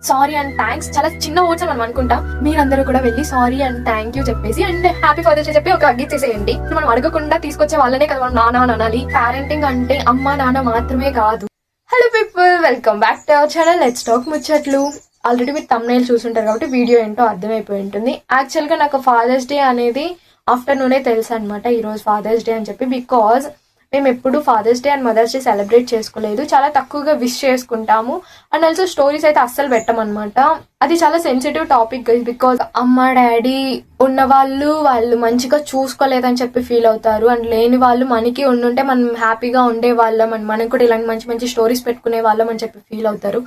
Sorry and thanks చాలా చిన్న words అని మనం అనుకుంటాం. మీరందరూ కూడా వెళ్ళి సారీ అండ్ థ్యాంక్ యూ చెప్పేసి అండ్ హ్యాపీ ఫాదర్స్ డే చెప్పి ఒక హగ్ ఇచ్చేసేయండి. మనం అడగకుండా తీసుకొచ్చే వాళ్ళనే కదా మనం నాన్న అని అనాలి. పేరెంటింగ్ అంటే అమ్మ నాన్న మాత్రమే కాదు. Hello people, welcome back to our channel let's talk ముచ్చట్లు. ఆల్రెడీ మీరు థంబ్నెయిల్ చూసుంటారు కాబట్టి వీడియో ఏంటో అర్థమైపోయి ఉంటుంది. యాక్చువల్గా నాకు ఫాదర్స్ డే అనేది ఆఫ్టర్నూనే తెలుసు అనమాట, ఈరోజు ఫాదర్స్ డే అని చెప్పి. బికాజ్ మేము ఎప్పుడు father's day and mother's day celebrate చేసుకోలేదు, చాలా తక్కువగా విష్ చేసుకుంటాము. అండ్ ఆల్సో స్టోరీస్ అయితే అస్సలు పెట్టమన్నమాట. అది చాలా సెన్సిటివ్ టాపిక్ బికాజ్ అమ్మ డాడీ ఉన్న వాళ్ళు మంచిగా చూసుకోలేదని చెప్పి ఫీల్ అవుతారు. అండ్ లేని వాళ్ళు మనకి ఉండుంటే మనం హ్యాపీగా ఉండే వాళ్ళం అండ్ మనం కూడా ఇలాంటి మంచి మంచి స్టోరీస్ పెట్టుకునే వాళ్ళం అని చెప్పి ఫీల్ అవుతారు.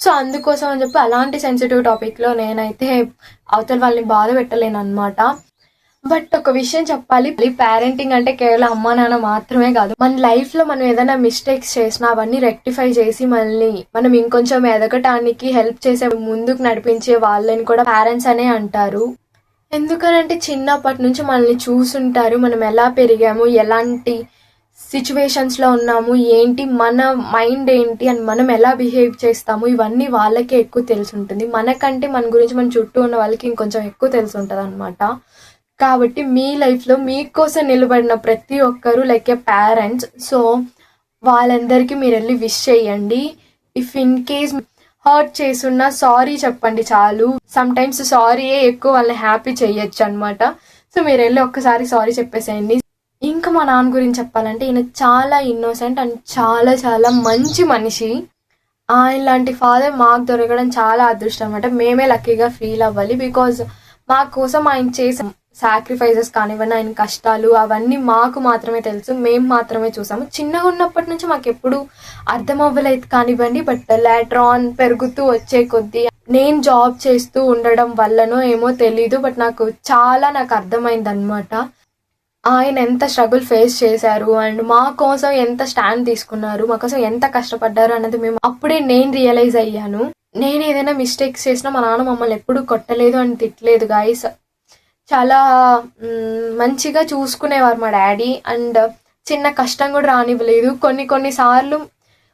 సో అందుకోసం అని చెప్పి అలాంటి సెన్సిటివ్ టాపిక్ లో నేనైతే అవతల వాళ్ళని బాధ పెట్టలేను అనమాట. బట్ ఒక విషయం చెప్పాలి, పేరెంటింగ్ అంటే కేవలం అమ్మా నాన్న మాత్రమే కాదు. మన లైఫ్ లో మనం ఏదైనా మిస్టేక్స్ చేసినా అవన్నీ రెక్టిఫై చేసి మళ్ళీ మనం ఇంకొంచెం ఎదగటానికి హెల్ప్ చేసే, ముందుకు నడిపించే వాళ్ళని కూడా పేరెంట్స్ అనే అంటారు. ఎందుకనంటే చిన్నప్పటి నుంచి మనల్ని చూసుంటారు, మనం ఎలా పెరిగాము, ఎలాంటి సిచ్యువేషన్స్ లో ఉన్నాము, ఏంటి మన మైండ్ ఏంటి అండ్ మనం ఎలా బిహేవ్ చేస్తాము, ఇవన్నీ వాళ్ళకే ఎక్కువ తెలిసి ఉంటుంది. మనకంటే మన గురించి మన చుట్టూ ఉన్న వాళ్ళకి ఇంకొంచెం ఎక్కువ తెలిసి ఉంటుంది అనమాట. కాబట్టి మీ లైఫ్లో మీకోసం నిలబడిన ప్రతి ఒక్కరు లైక్ ఏ పేరెంట్స్. సో వాళ్ళందరికీ మీరు వెళ్ళి విష్ చేయండి. ఇఫ్ ఇన్ కేస్ హర్ట్ చేసున్నా సారీ చెప్పండి చాలు. సమ్ టైమ్స్ సారీయే ఎక్కువ వాళ్ళని హ్యాపీ చేయొచ్చు అనమాట. సో మీరు వెళ్ళి ఒక్కసారి సారీ చెప్పేసేయండి. ఇంకా మా నాన్న గురించి చెప్పాలంటే ఈయన చాలా ఇన్నోసెంట్ అండ్ చాలా చాలా మంచి మనిషి. ఆయన లాంటి ఫాదర్ మాకు దొరకడం చాలా అదృష్టం అనమాట. మేమే లక్కీగా ఫీల్ అవ్వాలి. బికాజ్ మా కోసం ఆయన చేసే సాక్రిఫైజెస్ కానివ్వండి, ఆయన కష్టాలు అవన్నీ మాకు మాత్రమే తెలుసు, మేము మాత్రమే చూసాము. చిన్నగా ఉన్నప్పటి నుంచి మాకు ఎప్పుడు అర్థం అవ్వలేదు కానివ్వండి. బట్ లేటర్ ఆన్ పెరుగుతూ వచ్చే కొద్దీ నేను జాబ్ చేస్తూ ఉండడం వల్లనో ఏమో తెలీదు, బట్ నాకు అర్థమైంది అనమాట ఆయన ఎంత స్ట్రగుల్ ఫేస్ చేశారు అండ్ మా కోసం ఎంత స్టాండ్ తీసుకున్నారు, మా కోసం ఎంత కష్టపడ్డారు అన్నది మేము అప్పుడే నేను రియలైజ్ అయ్యాను. నేను ఏదైనా మిస్టేక్స్ చేసినా మా నాన్న మమ్మల్ని ఎప్పుడు కొట్టలేదు అని తిట్టలేదు గాయస్. చాలా మంచిగా చూసుకునేవారు మా డాడీ. అండ్ చిన్న కష్టం కూడా రానివ్వలేదు. కొన్ని సార్లు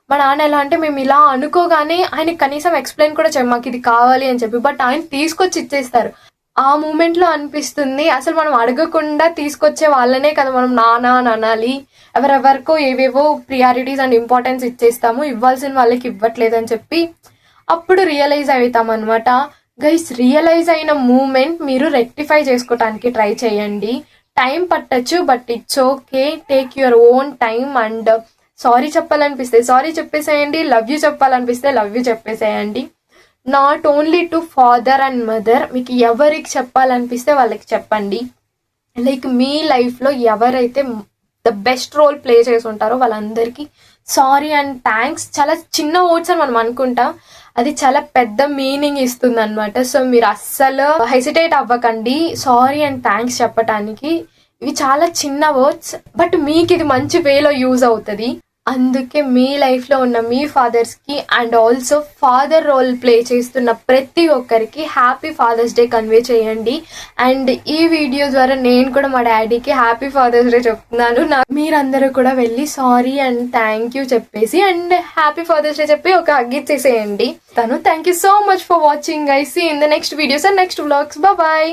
మా నాన్న ఎలా అంటే మేము ఇలా అనుకోగానే ఆయన కనీసం ఎక్స్ప్లెయిన్ కూడా చేయం మాకు ఇది కావాలి అని చెప్పి, బట్ ఆయన తీసుకొచ్చి ఇచ్చేస్తారు. ఆ మూమెంట్లో అనిపిస్తుంది అసలు మనం అడగకుండా తీసుకొచ్చే వాళ్ళనే కదా మనం నాన్న అని అనాలి. ఎవరెవరికో ఏవేవో ప్రియారిటీస్ అండ్ ఇంపార్టెన్స్ ఇచ్చేస్తాము, ఇవ్వాల్సిన వాళ్ళకి ఇవ్వట్లేదు అని చెప్పి అప్పుడు రియలైజ్ అవుతాం అనమాట. గైస్, రియలైజ్ అయిన మూమెంట్ మీరు రెక్టిఫై చేసుకోవటానికి ట్రై చేయండి. టైం పట్టచ్చు, but it's okay. Take your own time. And sorry చెప్పాలనిపిస్తే సారీ చెప్పేసేయండి, లవ్ యూ చెప్పాలనిపిస్తే లవ్ యూ చెప్పేసేయండి. Not only to father and mother, మీకు ఎవరికి చెప్పాలనిపిస్తే వాళ్ళకి చెప్పండి. లైక్ మీ లైఫ్లో ఎవరైతే ద బెస్ట్ రోల్ ప్లే చేసి ఉంటారో వాళ్ళందరికీ సారీ అండ్ థ్యాంక్స్. చాలా చిన్న వర్డ్స్ అని మనం అనుకుంటాం, అది చాలా పెద్ద మీనింగ్ ఇస్తుంది అనమాట. సో మీరు అస్సలు హెసిటేట్ అవ్వకండి సారీ అండ్ థ్యాంక్స్ చెప్పటానికి. ఇవి చాలా చిన్న వర్డ్స్, బట్ మీకు ఇది మంచి వేలో యూజ్ అవుతుంది. అందుకే మీ లైఫ్లో ఉన్న మీ ఫాదర్స్కి and also father role play చేస్తున్న ప్రతి ఒక్కరికి హ్యాపీ ఫాదర్స్ డే కన్వే చేయండి. అండ్ ఈ వీడియో ద్వారా నేను కూడా మా డాడీకి హ్యాపీ ఫాదర్స్ డే చెప్తున్నాను. మీరందరూ కూడా వెళ్ళి సారీ అండ్ థ్యాంక్ యూ చెప్పేసి అండ్ హ్యాపీ ఫాదర్స్ డే చెప్పి ఒక హగ్ ఇచ్చేసేయండి. Thank you so much for watching. I see in the next videos and next vlogs. Bye.